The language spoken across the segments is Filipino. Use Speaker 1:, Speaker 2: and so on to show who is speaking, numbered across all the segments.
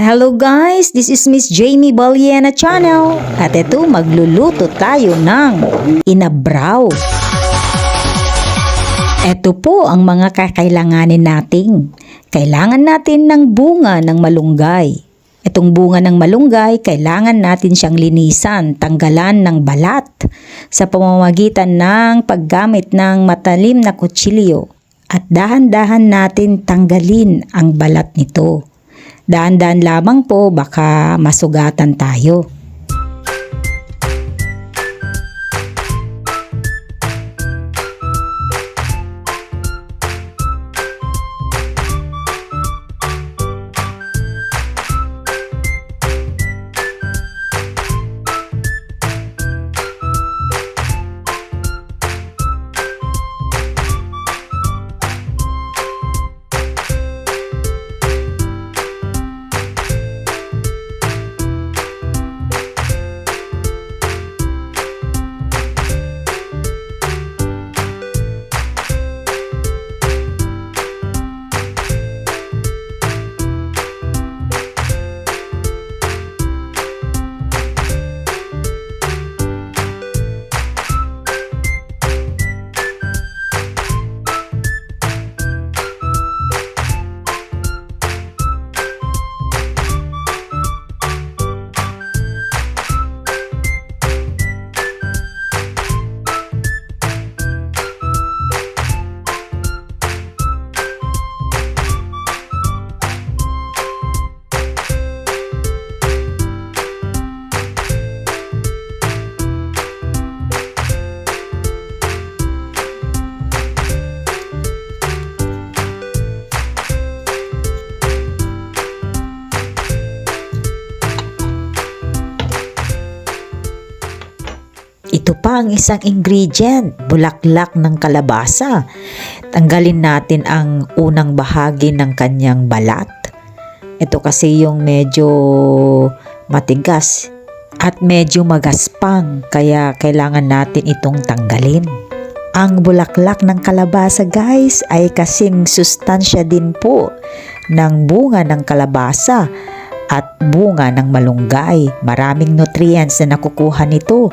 Speaker 1: Hello guys, this is Miss Jamie Baliena channel. At ito, magluluto tayo ng inabraw. Ito po ang mga kakailanganin natin. Kailangan natin ng bunga ng malunggay. Itong bunga ng malunggay, kailangan natin siyang linisan, tanggalan ng balat sa pamamagitan ng paggamit ng matalim na kutsilyo. At dahan-dahan natin tanggalin ang balat nito. Dahan-dahan lamang po, baka masugatan tayo. Ito pa ang isang ingredient, bulaklak ng kalabasa. Tanggalin natin ang unang bahagi ng kanyang balat. Ito kasi yung medyo matigas at medyo magaspang, kaya kailangan natin itong tanggalin. Ang bulaklak ng kalabasa guys ay kasing sustansya din po ng bunga ng kalabasa at bunga ng malunggay. Maraming nutrients na nakukuha nito.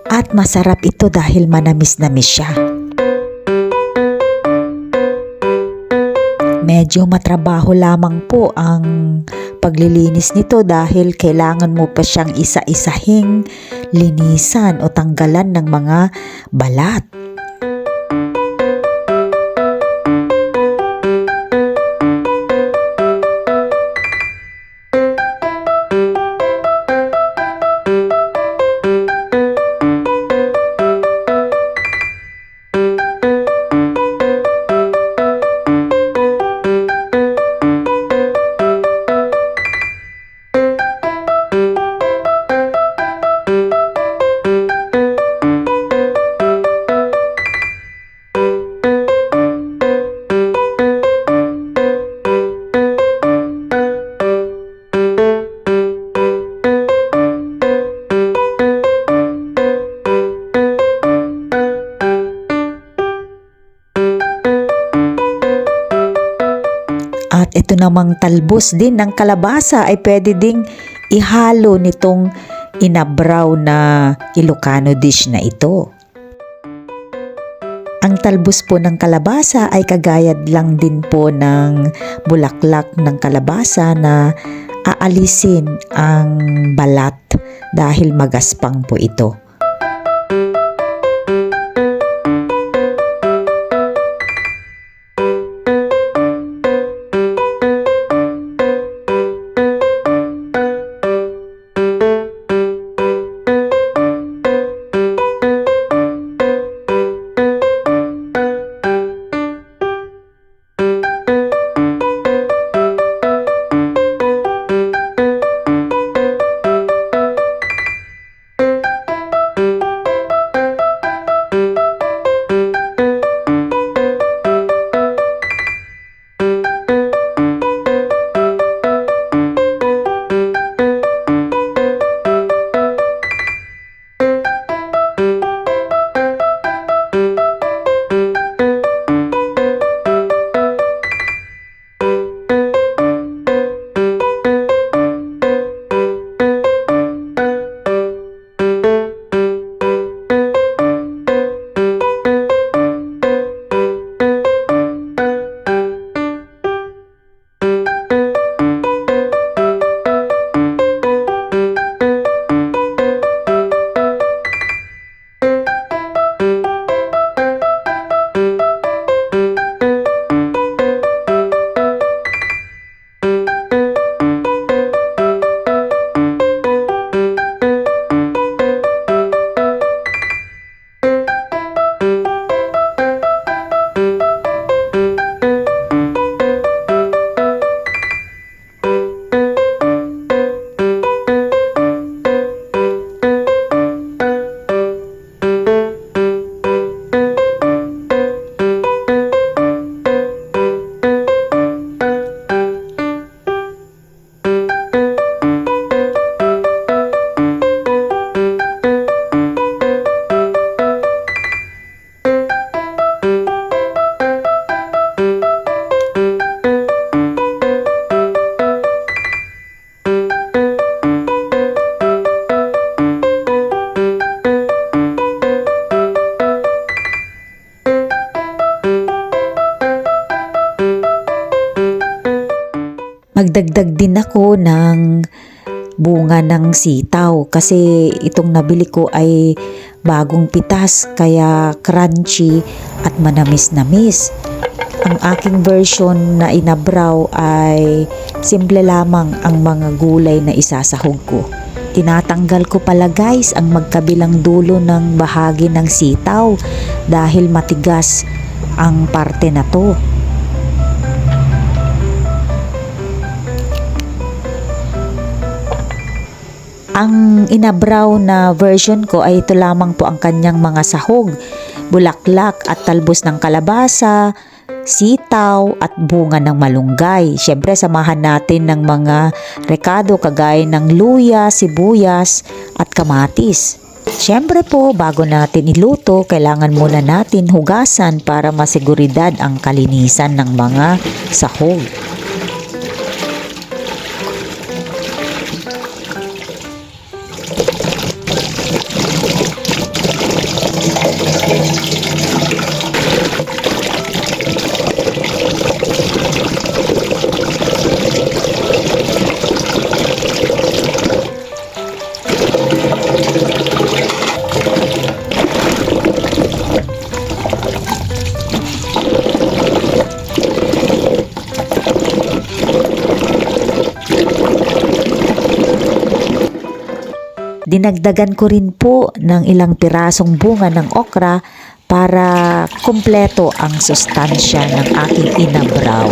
Speaker 1: At masarap ito dahil manamis-namis siya. Medyo matrabaho lamang po ang paglilinis nito dahil kailangan mo pa siyang isa-isahing linisan o tanggalan ng mga balat. At ito namang talbos din ng kalabasa ay pwede ding ihalo nitong inabraw na Ilocano dish na ito. Ang talbos po ng kalabasa ay kagayad lang din po ng bulaklak ng kalabasa na aalisin ang balat dahil magaspang po ito. Nagdagdag din ako ng bunga ng sitaw kasi itong nabili ko ay bagong pitas kaya crunchy at manamis-namis. Ang aking version na inabraw ay simple lamang ang mga gulay na isasahog ko. Tinatanggal ko pala guys ang magkabilang dulo ng bahagi ng sitaw dahil matigas ang parte na to. Ang inabraw na version ko ay ito lamang po ang kanyang mga sahog, bulaklak at talbos ng kalabasa, sitaw at bunga ng malunggay. Siyempre samahan natin ng mga rekado kagaya ng luya, sibuyas at kamatis. Siyempre po bago natin iluto, kailangan muna natin hugasan para masiguridad ang kalinisan ng mga sahog. Dinagdagan ko rin po ng ilang pirasong bunga ng okra para kumpleto ang sustansya ng aking inabraw.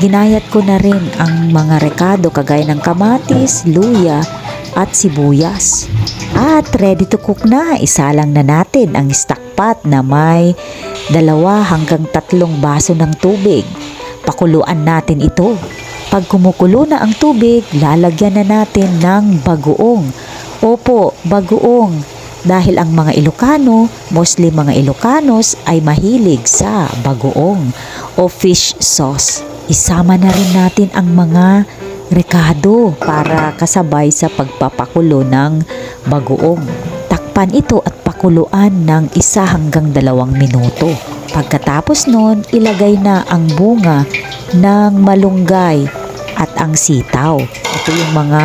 Speaker 1: Ginayat ko na rin ang mga rekado kagaya ng kamatis, luya, at sibuyas. At ready to cook na. Isalang na natin ang stock pot na may 2 hanggang 3 baso ng tubig. Pakuluan natin ito. Pag kumukulo na ang tubig, lalagyan na natin ng bagoong. Opo, bagoong. Dahil ang mga Ilocano, mostly mga Ilocanos, ay mahilig sa bagoong o fish sauce. Isama na rin natin ang mga rekado para kasabay sa pagpapakulo ng bagoong. Takpan ito at pakuluan ng 1 hanggang 2 minuto. Pagkatapos nun, ilagay na ang bunga ng malunggay at ang sitaw. Ito yung mga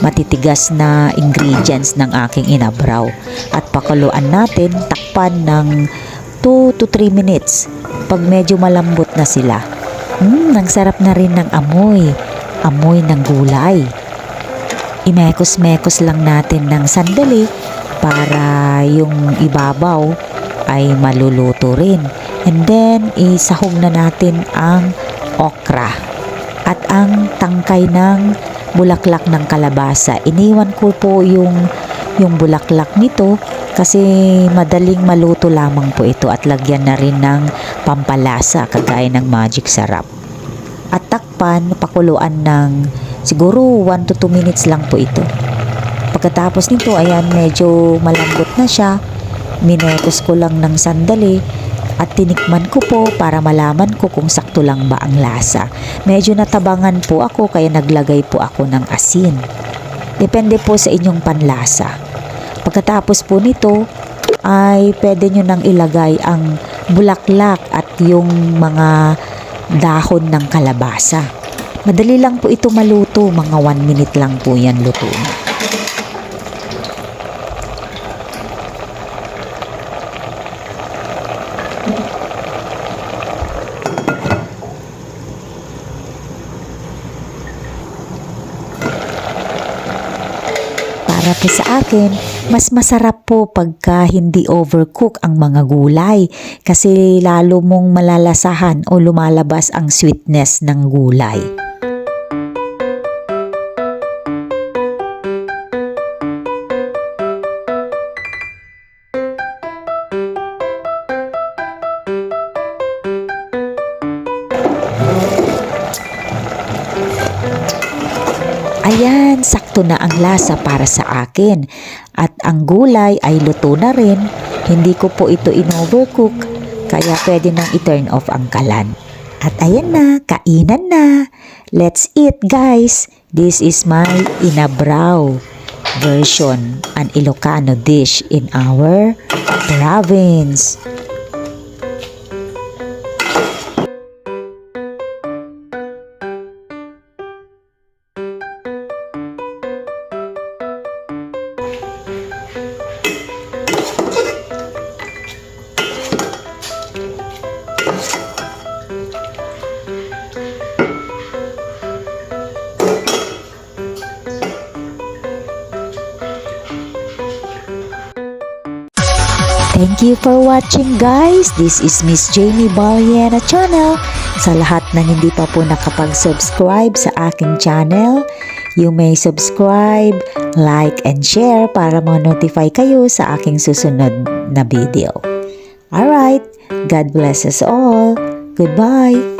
Speaker 1: matitigas na ingredients ng aking inabraw. At pakuluan natin, takpan ng 2 to 3 minutes. Pag medyo malambot na sila. Ang sarap na rin ng amoy. Amoy ng gulay. Imekos-mekos lang natin ng sandali para yung ibabaw ay maluluto rin. And then, isahog na natin ang okra at ang tangkay ng bulaklak ng kalabasa. Iniwan ko po yung bulaklak nito kasi madaling maluto lamang po ito at lagyan na rin ng pampalasa kagaya ng magic sarap. At takpan, pakuluan ng siguro 1 to 2 minutes lang po ito. Pagkatapos nito, ayan, medyo malambot na siya. Minekos ko lang ng sandali at tinikman ko po para malaman ko kung sakto lang ba ang lasa. Medyo natabangan po ako kaya naglagay po ako ng asin. Depende po sa inyong panlasa. Pagkatapos po nito, ay pwede nyo nang ilagay ang bulaklak at yung mga dahon ng kalabasa. Madali lang po ito maluto, mga 1 minute lang po yan luto na. Para po sa akin, mas masarap po pagka hindi overcook ang mga gulay kasi lalo mong malalasahan o lumalabas ang sweetness ng gulay. Ayan, sakto na ang lasa para sa akin. At ang gulay ay luto na rin. Hindi ko po ito in-overcook, kaya pwede nang i-turn off ang kalan. At ayan na, kainan na. Let's eat guys. This is my inabraw version, an Ilocano dish in our province. Thank you for watching guys. This is Miss Jamie Baliena channel. Sa lahat ng hindi pa po nakapag-subscribe sa aking channel, you may subscribe, like, and share para ma-notify kayo sa aking susunod na video. Alright, God bless us all. Goodbye.